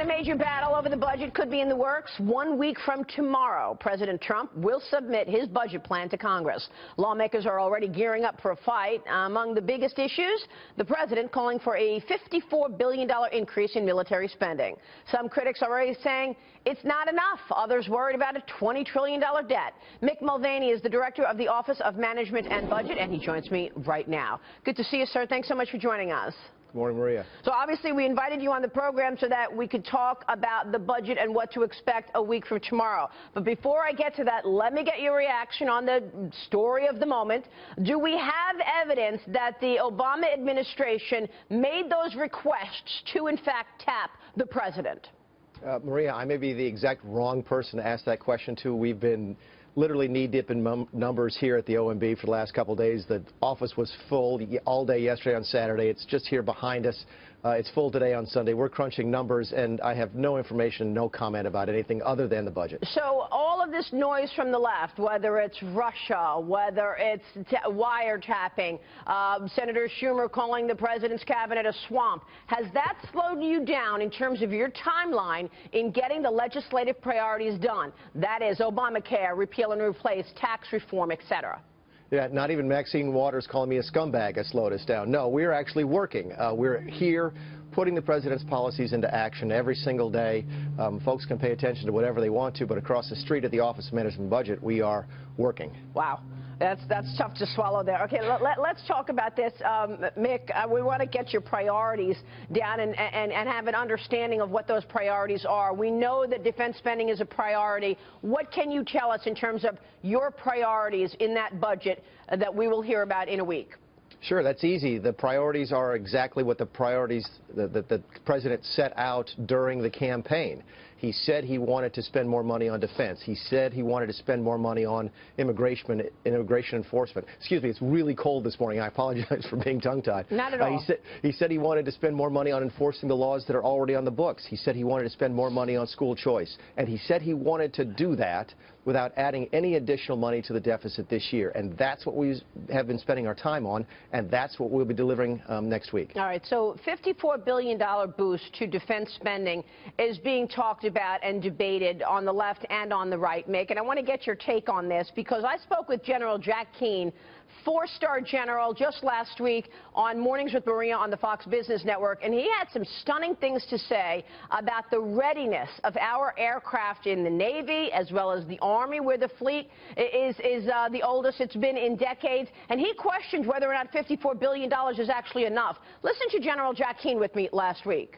And a major battle over the budget could be in the works. 1 week from tomorrow, President Trump will submit his budget plan to Congress. Lawmakers are already gearing up for a fight. Among the biggest issues, the president calling for a $54 billion increase in military spending. Some critics are already saying it's not enough. Others worried about a $20 trillion debt. Mick Mulvaney is the director of the Office of Management and Budget, and he joins me right now. Good to see you, sir. Thanks so much for joining us. Good morning, Maria. So obviously we invited you on the program so that we could talk about the budget and what to expect a week from tomorrow. But before I get to that, let me get your reaction on the story of the moment. Do we have evidence that the Obama administration made those requests to, in fact, tap the president? Maria, I may be the exact wrong person to ask that question to. We've been literally knee-deep in numbers here at the OMB for the last couple of days. The office was full all day yesterday on Saturday. It's just here behind us. It's full today on Sunday. We're crunching numbers, and I have no information, no comment about anything other than the budget. So all of this noise from the left, whether it's Russia, whether it's wiretapping, Senator Schumer calling the president's cabinet a swamp, has that slowed you down in terms of your timeline in getting the legislative priorities done? That is Obamacare, repeal and replace, tax reform, etc. Yeah, not even Maxine Waters calling me a scumbag has slowed us down. No, we're actually working. We're here putting the president's policies into action every single day. Folks can pay attention to whatever they want to, but across the street at the Office of Management and Budget, we are working. Wow. That's tough to swallow there. Okay, let's talk about this. Mick, we want to get your priorities down and have an understanding of what those priorities are. We know that defense spending is a priority. What can you tell us in terms of your priorities in that budget that we will hear about in a week? Sure, that's easy. The priorities are exactly what the priorities that the president set out during the campaign. He said he wanted to spend more money on defense. He said he wanted to spend more money on immigration enforcement. Excuse me, it's really cold this morning. I apologize for being tongue-tied. Not at all. He said he wanted to spend more money on enforcing the laws that are already on the books. He said he wanted to spend more money on school choice. And he said he wanted to do that without adding any additional money to the deficit this year. And that's what we have been spending our time on, and that's what we'll be delivering next week. All right, so $54 billion boost to defense spending is being talked about and debated on the left and on the right, Mick. And I want to get your take on this because I spoke with General Jack Keane, four-star general, just last week on Mornings with Maria on the Fox Business Network, and he had some stunning things to say about the readiness of our aircraft in the Navy as well as the Army, where the fleet is the oldest it's been in decades, and he questioned whether or not $54 billion is actually enough. Listen to General Jack Keane with me last week.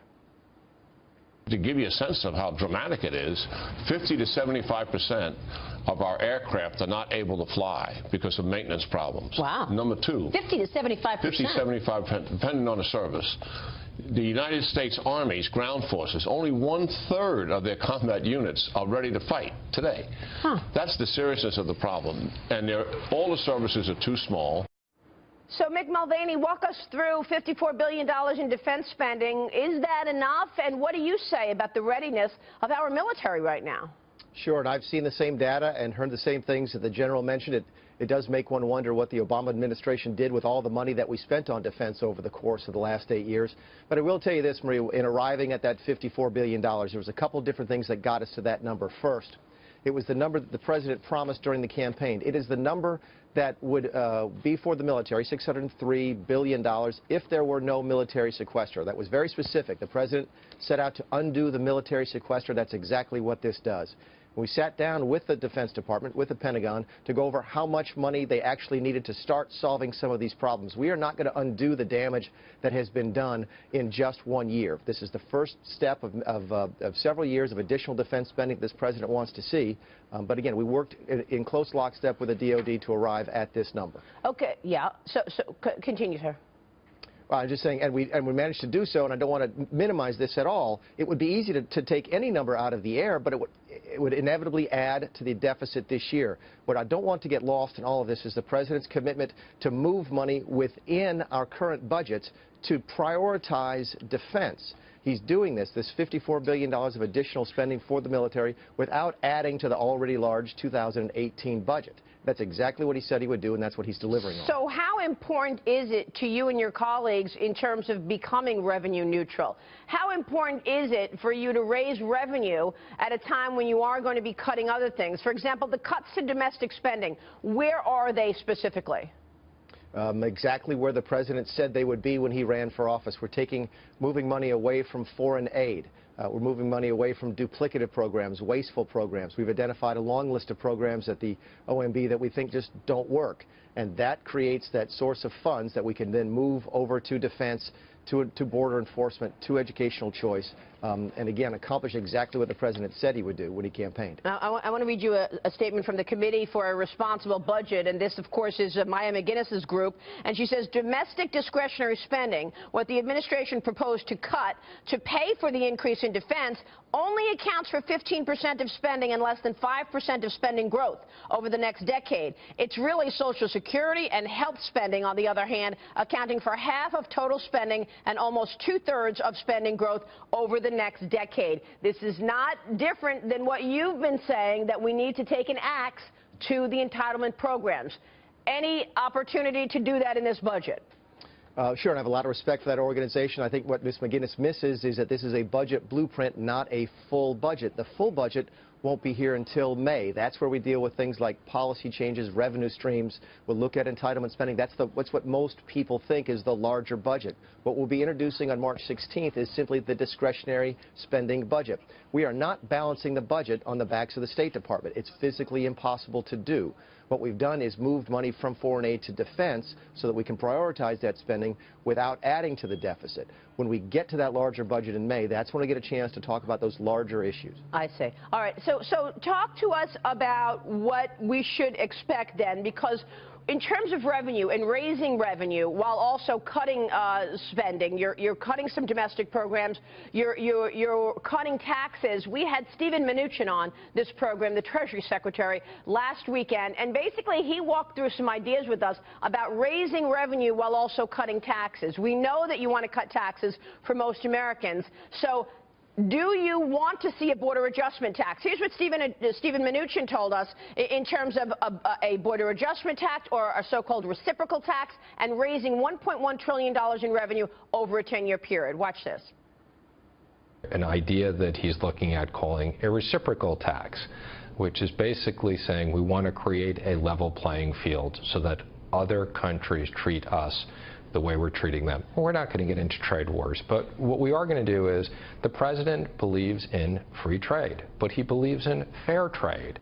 To give you a sense of how dramatic it is, 50 to 75% of our aircraft are not able to fly because of maintenance problems. Wow. Number two. 50 to 75%. 50 to 75%, depending on the service. The United States Army's ground forces, only 1/3 of their combat units are ready to fight today. Huh. That's the seriousness of the problem. And all the services are too small. So, Mick Mulvaney, walk us through $54 billion in defense spending. Is that enough? And what do you say about the readiness of our military right now? Sure, and I've seen the same data and heard the same things that the general mentioned. It does make one wonder what the Obama administration did with all the money that we spent on defense over the course of the last 8 years. But I will tell you this, Maria, in arriving at that $54 billion, there was a couple of different things that got us to that number. First, it was the number that the president promised during the campaign. It is the number that would be for the military, $603 billion, if there were no military sequester. That was very specific. The president set out to undo the military sequester. That's exactly what this does. We sat down with the Defense Department, with the Pentagon, to go over how much money they actually needed to start solving some of these problems. We are not going to undo the damage that has been done in just 1 year. This is the first step of several years of additional defense spending this president wants to see. But again, we worked in close lockstep with the DOD to arrive at this number. Okay, yeah. So continue, sir. I'm just saying, and we managed to do so, and I don't want to minimize this at all. It would be easy to take any number out of the air, but it would inevitably add to the deficit this year. What I don't want to get lost in all of this is the president's commitment to move money within our current budgets to prioritize defense. He's doing this $54 billion of additional spending for the military without adding to the already large 2018 budget. That's exactly what he said he would do, and that's what he's delivering on. So how important is it to you and your colleagues in terms of becoming revenue neutral? How important is it for you to raise revenue at a time when you are going to be cutting other things? For example, the cuts to domestic spending, where are they specifically? Exactly where the president said they would be when he ran for office. We're moving money away from foreign aid. We're moving money away from duplicative programs, wasteful programs. We've identified a long list of programs at the OMB that we think just don't work. And that creates that source of funds that we can then move over to defense, to border enforcement, to educational choice, and again, accomplish exactly what the president said he would do when he campaigned. Now, I want to read you a statement from the Committee for a Responsible Budget, and this, of course, is Maya McGinnis's group, and she says domestic discretionary spending, what the administration proposed to cut to pay for the increase in defense, only accounts for 15% of spending and less than 5% of spending growth over the next decade. It's really Social Security and health spending, on the other hand, accounting for half of total spending and almost two-thirds of spending growth over the next decade. This is not different than what you've been saying, that we need to take an axe to the entitlement programs. Any opportunity to do that in this budget? Sure, and I have a lot of respect for that organization. I think what Ms. McGinnis misses is that this is a budget blueprint, not a full budget. The full budget won't be here until May. That's where we deal with things like policy changes, revenue streams. We'll look at entitlement spending. That's what most people think is the larger budget. What we'll be introducing on March 16th is simply the discretionary spending budget. We are not balancing the budget on the backs of the State Department. It's physically impossible to do. What we've done is moved money from foreign aid to defense so that we can prioritize that spending without adding to the deficit. When we get to that larger budget in May, that's when we get a chance to talk about those larger issues. I see. All right. So talk to us about what we should expect then, because in terms of revenue and raising revenue while also cutting spending, you're cutting some domestic programs, you're cutting taxes. We had Steven Mnuchin on this program, the Treasury Secretary, last weekend, and basically he walked through some ideas with us about raising revenue while also cutting taxes. We know that you want to cut taxes for most Americans. So do you want to see a border adjustment tax? Here's what Steven Mnuchin told us in terms of a border adjustment tax or a so-called reciprocal tax and raising $1.1 trillion in revenue over a 10-year period. Watch this. An idea that he's looking at calling a reciprocal tax, which is basically saying we want to create a level playing field so that other countries treat us the way we're treating them. We're not going to get into trade wars, but what we are going to do is the president believes in free trade, but he believes in fair trade.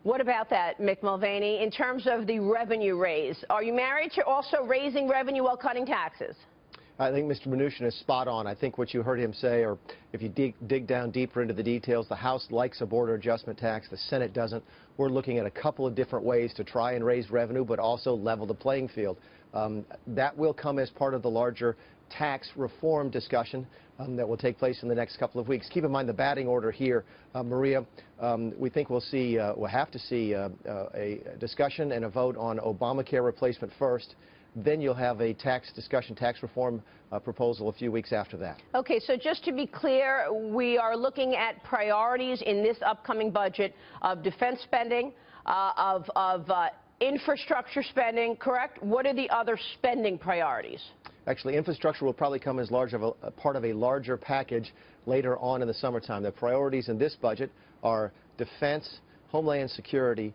What about that, Mick Mulvaney, in terms of the revenue raise? Are you married to also raising revenue while cutting taxes? I think Mr. Mnuchin is spot on. I think what you heard him say, or if you dig down deeper into the details, the House likes a border adjustment tax, the Senate doesn't. We're looking at a couple of different ways to try and raise revenue, but also level the playing field. That will come as part of the larger tax reform discussion that will take place in the next couple of weeks. Keep in mind the batting order here, Maria. We think we'll have to see a discussion and a vote on Obamacare replacement first. Then you'll have a tax reform proposal a few weeks after that. Okay, so just to be clear, we are looking at priorities in this upcoming budget of defense spending, of infrastructure spending, correct? What are the other spending priorities? Actually, infrastructure will probably come as large of a part of a larger package later on in the summertime. The priorities in this budget are defense, homeland security,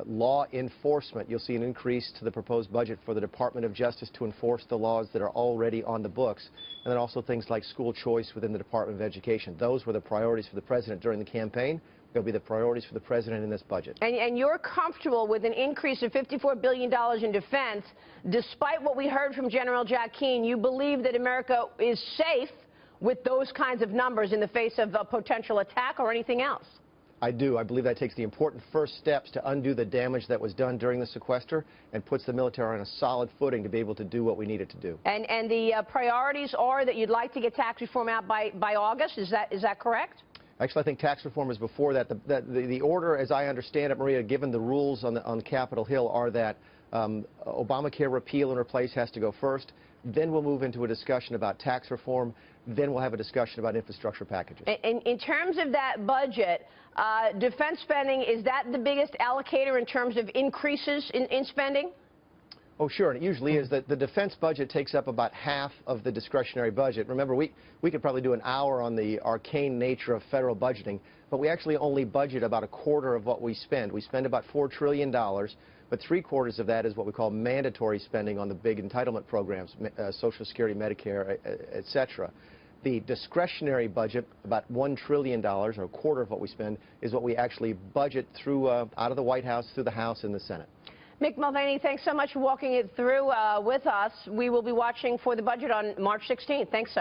law enforcement. You'll see an increase to the proposed budget for the Department of Justice to enforce the laws that are already on the books, and then also things like school choice within the Department of Education. Those were the priorities for the president during the campaign. They'll be the priorities for the president in this budget. And you're comfortable with an increase of $54 billion in defense, despite what we heard from General Jack Keane. You believe that America is safe with those kinds of numbers in the face of a potential attack or anything else? I do. I believe that takes the important first steps to undo the damage that was done during the sequester and puts the military on a solid footing to be able to do what we need it to do. And the priorities are that you'd like to get tax reform out by August. Is that correct? Actually, I think tax reform is before that. The order, as I understand it, Maria, given the rules on Capitol Hill, are that Obamacare repeal and replace has to go first. Then we'll move into a discussion about tax reform. then we'll have a discussion about infrastructure packages. In terms of that budget, defense spending, is that the biggest allocator in terms of increases in spending? Oh, sure, and it usually is. The defense budget takes up about half of the discretionary budget. Remember, we could probably do an hour on the arcane nature of federal budgeting, but we actually only budget about a quarter of what we spend. We spend about $4 trillion, but three-quarters of that is what we call mandatory spending on the big entitlement programs, Social Security, Medicare, et cetera. The discretionary budget, about $1 trillion, or a quarter of what we spend, is what we actually budget through out of the White House, through the House and the Senate. Mick Mulvaney, thanks so much for walking it through with us. We will be watching for the budget on March 16th. Thanks, sir.